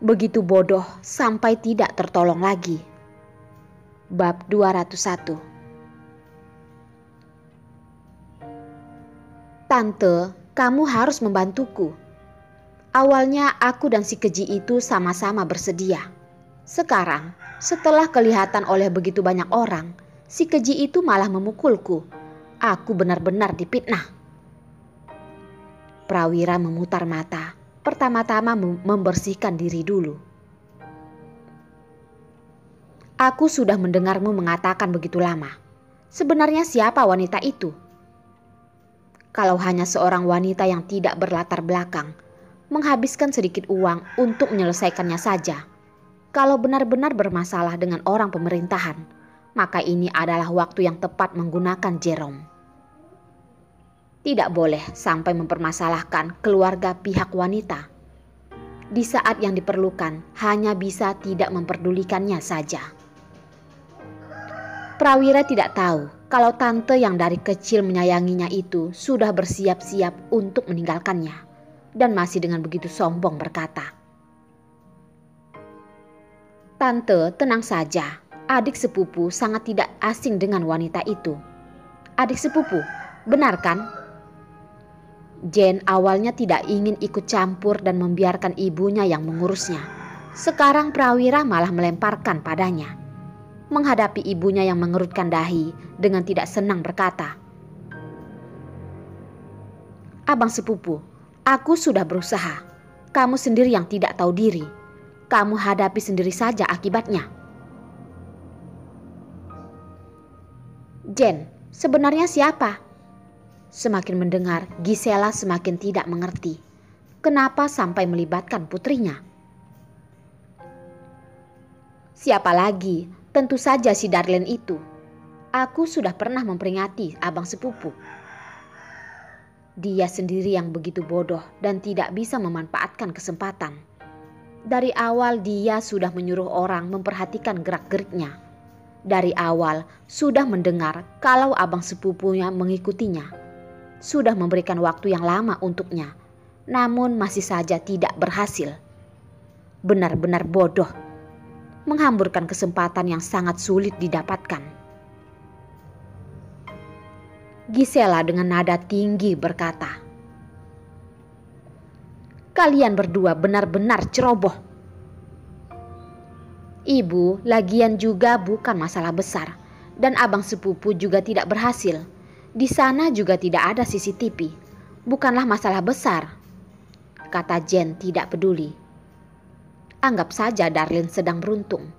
Begitu bodoh sampai tidak tertolong lagi. Bab 201. Tante, kamu harus membantuku. Awalnya aku dan si keji itu sama-sama bersedia. Sekarang, setelah kelihatan oleh begitu banyak orang, si keji itu malah memukulku. Aku benar-benar difitnah. Prawira memutar mata. Pertama-tama membersihkan diri dulu. Aku sudah mendengarmu mengatakan begitu lama. Sebenarnya siapa wanita itu? Kalau hanya seorang wanita yang tidak berlatar belakang, menghabiskan sedikit uang untuk menyelesaikannya saja. Kalau benar-benar bermasalah dengan orang pemerintahan, maka ini adalah waktu yang tepat menggunakan Jerome. Tidak boleh sampai mempermasalahkan keluarga pihak wanita. Di saat yang diperlukan, hanya bisa tidak memperdulikannya saja. Prawira tidak tahu kalau tante yang dari kecil menyayanginya itu sudah bersiap-siap untuk meninggalkannya, dan masih dengan begitu sombong berkata, "Tante, tenang saja. Adik sepupu sangat tidak asing dengan wanita itu." "Adik sepupu, benar kan?" Jane awalnya tidak ingin ikut campur dan membiarkan ibunya yang mengurusnya. Sekarang Prawira malah melemparkan padanya. Menghadapi ibunya yang mengerutkan dahi dengan tidak senang berkata, "Abang sepupu, aku sudah berusaha. Kamu sendiri yang tidak tahu diri. Kamu hadapi sendiri saja akibatnya." "Jane, sebenarnya siapa?" Semakin mendengar, Gisela semakin tidak mengerti. Kenapa sampai melibatkan putrinya? "Siapa lagi? Tentu saja si Darlene itu. Aku sudah pernah memperingati abang sepupu. Dia sendiri yang begitu bodoh dan tidak bisa memanfaatkan kesempatan. Dari awal dia sudah menyuruh orang memperhatikan gerak-geriknya. Dari awal sudah mendengar kalau abang sepupunya mengikutinya. Sudah memberikan waktu yang lama untuknya, namun masih saja tidak berhasil. Benar-benar bodoh, menghamburkan kesempatan yang sangat sulit didapatkan." Gisela dengan nada tinggi berkata, "Kalian berdua benar-benar ceroboh. Ibu, lagian juga bukan masalah besar, dan abang sepupu juga tidak berhasil. Di sana juga tidak ada CCTV. Bukanlah masalah besar," kata Jane tidak peduli. "Anggap saja Darlene sedang beruntung.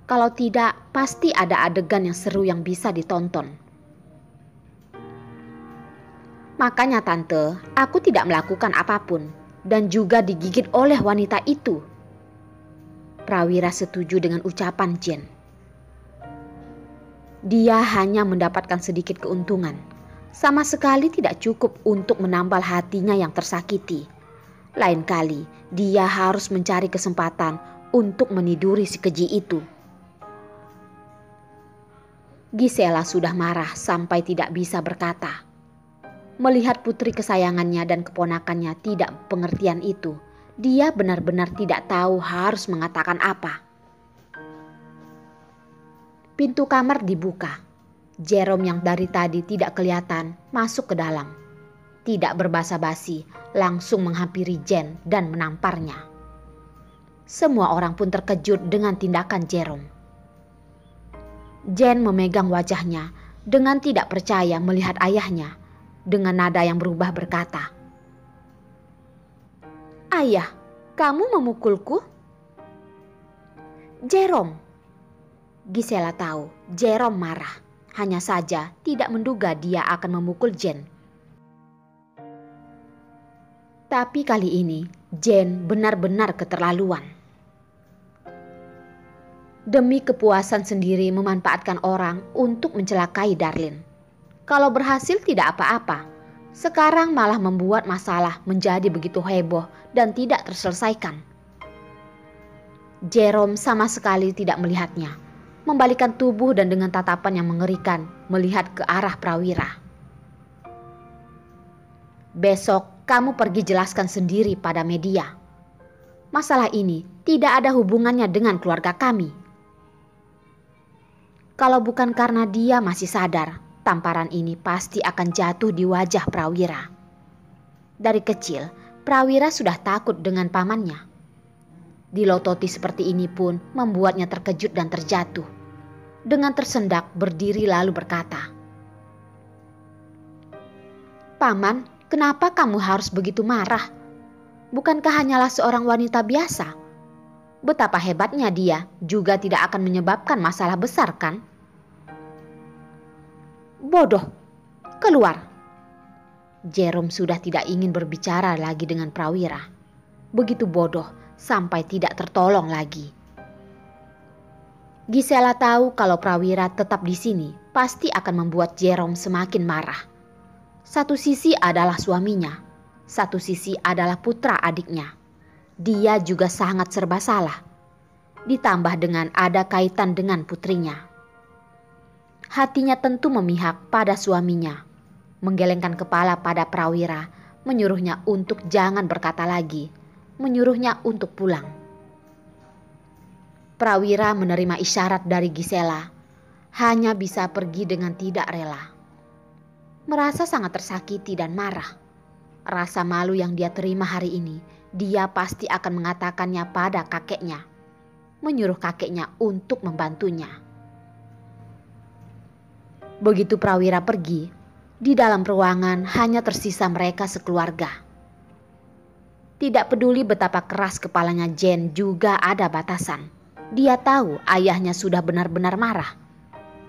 Kalau tidak, pasti ada adegan yang seru yang bisa ditonton." "Makanya tante, aku tidak melakukan apapun dan juga digigit oleh wanita itu." Prawira setuju dengan ucapan Jane. Dia hanya mendapatkan sedikit keuntungan. Sama sekali tidak cukup untuk menambal hatinya yang tersakiti. Lain kali dia harus mencari kesempatan untuk meniduri si keji itu. Gisela sudah marah sampai tidak bisa berkata. Melihat putri kesayangannya dan keponakannya tidak pengertian itu, dia benar-benar tidak tahu harus mengatakan apa. Pintu kamar dibuka. Jerome yang dari tadi tidak kelihatan masuk ke dalam. Tidak berbasa-basi, langsung menghampiri Jane dan menamparnya. Semua orang pun terkejut dengan tindakan Jerome. Jane memegang wajahnya dengan tidak percaya melihat ayahnya. Dengan nada yang berubah berkata, "Ayah, kamu memukulku?" "Jerome." Gisela tahu Jerome marah. Hanya saja tidak menduga dia akan memukul Jane. Tapi kali ini Jane benar-benar keterlaluan. Demi kepuasan sendiri memanfaatkan orang untuk mencelakai Darlene. Kalau berhasil tidak apa-apa. Sekarang malah membuat masalah menjadi begitu heboh dan tidak terselesaikan. Jerome sama sekali tidak melihatnya. Membalikkan tubuh dan dengan tatapan yang mengerikan melihat ke arah Prawira. "Besok kamu pergi jelaskan sendiri pada media. Masalah ini tidak ada hubungannya dengan keluarga kami. Kalau bukan karena dia masih sadar, tamparan ini pasti akan jatuh di wajah Prawira. Dari kecil, Prawira sudah takut dengan pamannya. Dilototi seperti ini pun membuatnya terkejut dan terjatuh. Dengan tersendak berdiri lalu berkata, "Paman, kenapa kamu harus begitu marah? Bukankah hanyalah seorang wanita biasa? Betapa hebatnya dia juga tidak akan menyebabkan masalah besar, kan?" "Bodoh, keluar!" Jerome sudah tidak ingin berbicara lagi dengan Prawira. Begitu bodoh sampai tidak tertolong lagi. Gisela tahu kalau Prawira tetap di sini pasti akan membuat Jerome semakin marah. Satu sisi adalah suaminya, satu sisi adalah putra adiknya. Dia juga sangat serba salah. Ditambah dengan ada kaitan dengan putrinya. Hatinya tentu memihak pada suaminya. Menggelengkan kepala pada Prawira, menyuruhnya untuk jangan berkata lagi, menyuruhnya untuk pulang. Prawira menerima isyarat dari Gisela, hanya bisa pergi dengan tidak rela. Merasa sangat tersakiti dan marah. Rasa malu yang dia terima hari ini, dia pasti akan mengatakannya pada kakeknya. Menyuruh kakeknya untuk membantunya. Begitu Prawira pergi, di dalam ruangan hanya tersisa mereka sekeluarga. Tidak peduli betapa keras kepalanya Jane, juga ada batasan. Dia tahu ayahnya sudah benar-benar marah.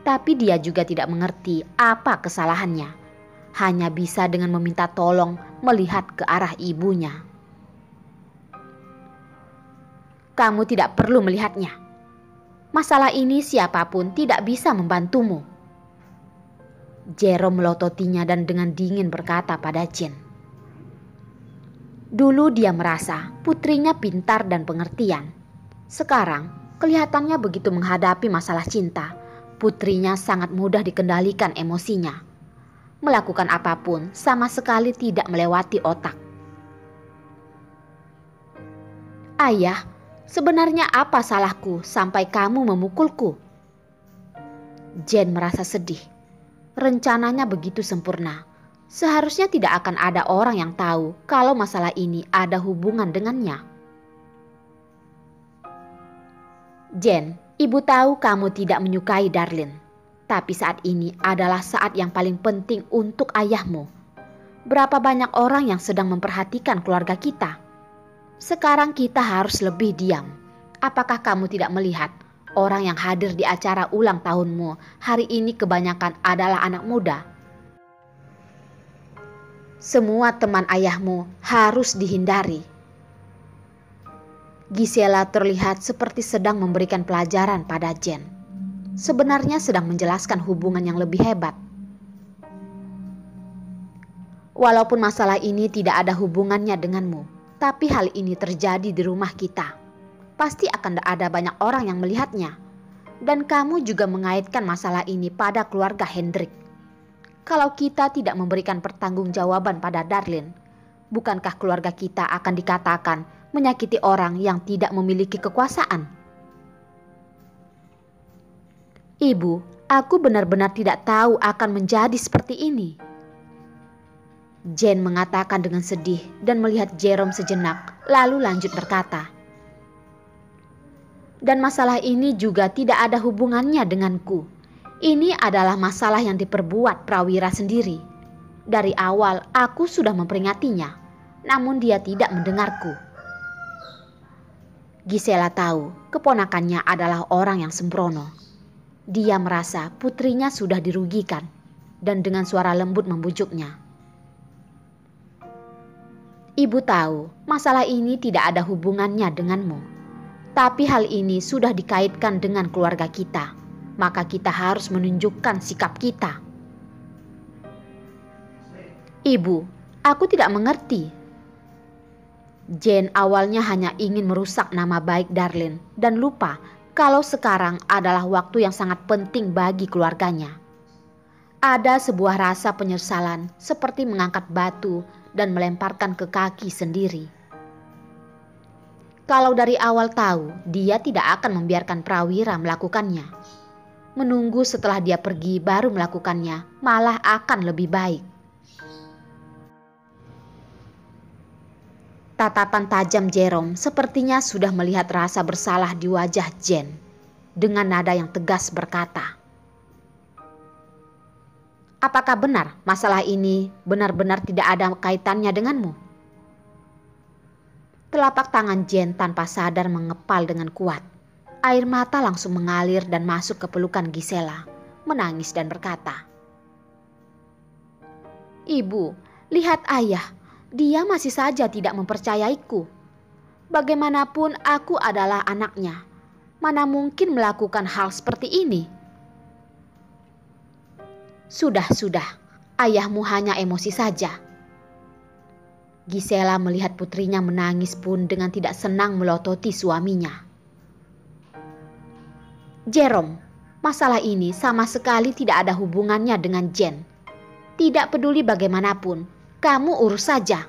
Tapi dia juga tidak mengerti apa kesalahannya. Hanya bisa dengan meminta tolong melihat ke arah ibunya. "Kamu tidak perlu melihatnya. Masalah ini siapapun tidak bisa membantumu." Jerome melototinya dan dengan dingin berkata pada Jane. Dulu dia merasa putrinya pintar dan pengertian. Sekarang kelihatannya begitu menghadapi masalah cinta, putrinya sangat mudah dikendalikan emosinya. Melakukan apapun sama sekali tidak melewati otak. "Ayah, sebenarnya apa salahku sampai kamu memukulku?" Jane merasa sedih. Rencananya begitu sempurna. Seharusnya tidak akan ada orang yang tahu kalau masalah ini ada hubungan dengannya. "Jane, ibu tahu kamu tidak menyukai Darlene. Tapi saat ini adalah saat yang paling penting untuk ayahmu. Berapa banyak orang yang sedang memperhatikan keluarga kita. Sekarang kita harus lebih diam. Apakah kamu tidak melihat orang yang hadir di acara ulang tahunmu hari ini kebanyakan adalah anak muda? Semua teman ayahmu harus dihindari." Gisela terlihat seperti sedang memberikan pelajaran pada Jane. Sebenarnya sedang menjelaskan hubungan yang lebih hebat. "Walaupun masalah ini tidak ada hubungannya denganmu, tapi hal ini terjadi di rumah kita. Pasti akan ada banyak orang yang melihatnya. Dan kamu juga mengaitkan masalah ini pada keluarga Hendrik. Kalau kita tidak memberikan pertanggungjawaban pada Darlene, bukankah keluarga kita akan dikatakan menyakiti orang yang tidak memiliki kekuasaan?" "Ibu, aku benar-benar tidak tahu akan menjadi seperti ini." Jane mengatakan dengan sedih dan melihat Jerome sejenak, lalu lanjut berkata, "Dan masalah ini juga tidak ada hubungannya denganku. Ini adalah masalah yang diperbuat Prawira sendiri. Dari awal aku sudah memperingatinya, namun dia tidak mendengarku." Gisela tahu keponakannya adalah orang yang sembrono. Dia merasa putrinya sudah dirugikan dan dengan suara lembut membujuknya. "Ibu tahu masalah ini tidak ada hubungannya denganmu. Tapi hal ini sudah dikaitkan dengan keluarga kita. Maka kita harus menunjukkan sikap kita." "Ibu, aku tidak mengerti." Jane awalnya hanya ingin merusak nama baik Darlene dan lupa kalau sekarang adalah waktu yang sangat penting bagi keluarganya. Ada sebuah rasa penyesalan seperti mengangkat batu dan melemparkan ke kaki sendiri. Kalau dari awal tahu, dia tidak akan membiarkan Prawira melakukannya. Menunggu setelah dia pergi baru melakukannya malah akan lebih baik. Tatapan tajam Jerome sepertinya sudah melihat rasa bersalah di wajah Jen. Dengan nada yang tegas berkata, "Apakah benar masalah ini benar-benar tidak ada kaitannya denganmu?" Telapak tangan Jen tanpa sadar mengepal dengan kuat. Air mata langsung mengalir dan masuk ke pelukan Gisela, menangis dan berkata, "Ibu, lihat ayah, dia masih saja tidak mempercayaiku. Bagaimanapun aku adalah anaknya, mana mungkin melakukan hal seperti ini?" Sudah, ayahmu hanya emosi saja. Gisela melihat putrinya menangis pun dengan tidak senang melototi suaminya. "Jerome, masalah ini sama sekali tidak ada hubungannya dengan Jen. Tidak peduli bagaimanapun, kamu urus saja."